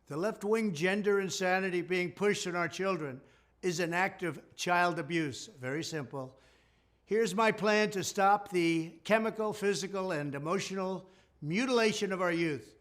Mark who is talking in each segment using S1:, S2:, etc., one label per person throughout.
S1: The left-wing gender insanity being pushed on our children is an act of child abuse. Very simple. Here's my plan to stop the chemical, physical, and emotional mutilation of our youth.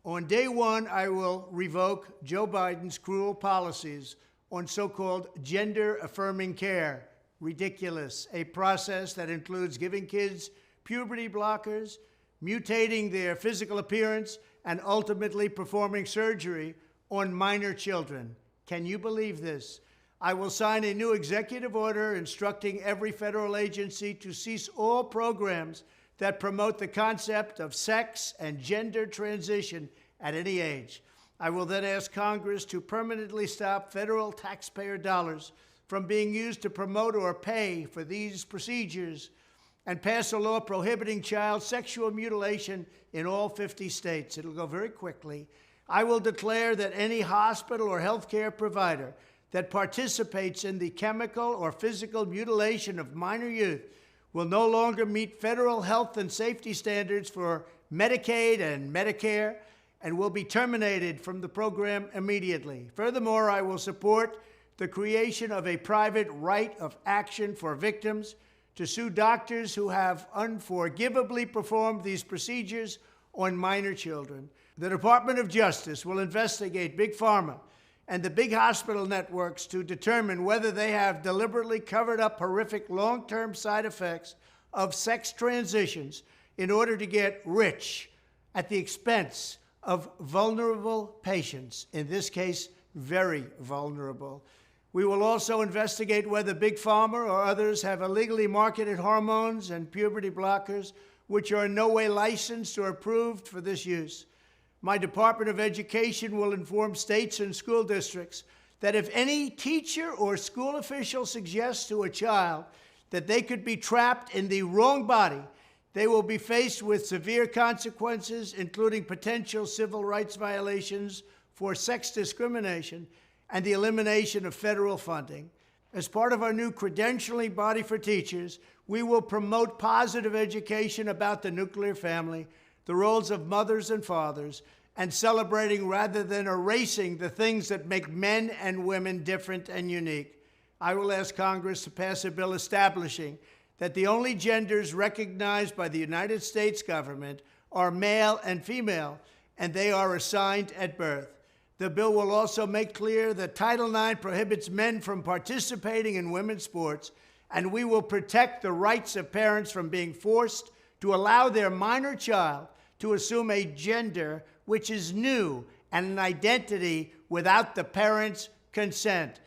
S1: On day one, I will revoke Joe Biden's cruel policies on so-called gender-affirming care. Ridiculous. A process that includes giving kids puberty blockers, mutating their physical appearance, and ultimately performing surgery on minor children. Can you believe this? I will sign a new executive order instructing every federal agency to cease all programs that promote the concept of sex and gender transition at any age. I will then ask Congress to permanently stop federal taxpayer dollars from being used to promote or pay for these procedures and pass a law prohibiting child sexual mutilation in all 50 states. It'll go very quickly. I will declare that any hospital or healthcare provider that participates in the chemical or physical mutilation of minor youth will no longer meet federal health and safety standards for Medicaid and Medicare and will be terminated from the program immediately. Furthermore, I will support the creation of a private right of action for victims to sue doctors who have unforgivably performed these procedures on minor children. The Department of Justice will investigate Big Pharma and the big hospital networks to determine whether they have deliberately covered up horrific long-term side effects of sex transitions in order to get rich at the expense of vulnerable patients, in this case, very vulnerable. We will also investigate whether Big Pharma or others have illegally marketed hormones and puberty blockers which are in no way licensed or approved for this use. My Department of Education will inform states and school districts that if any teacher or school official suggests to a child that they could be trapped in the wrong body, they will be faced with severe consequences, including potential civil rights violations for sex discrimination and the elimination of federal funding. As part of our new credentialing body for teachers, we will promote positive education about the nuclear family, the roles of mothers and fathers, and celebrating rather than erasing the things that make men and women different and unique. I will ask Congress to pass a bill establishing that the only genders recognized by the United States government are male and female, and they are assigned at birth. The bill will also make clear that Title IX prohibits men from participating in women's sports, and we will protect the rights of parents from being forced to allow their minor child to assume a gender which is new and an identity without the parent's consent.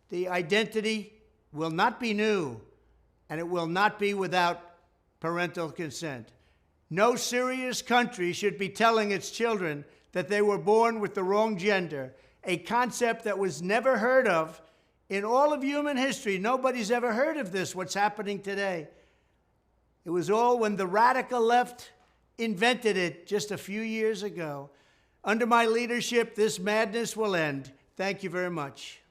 S1: The identity will not be new, and it will not be without parental consent. No serious country should be telling its children that they were born with the wrong gender, a concept that was never heard of in all of human history. Nobody's ever heard of this, what's happening today. It was all when the radical left invented it just a few years ago. Under my leadership, this madness will end. Thank you very much.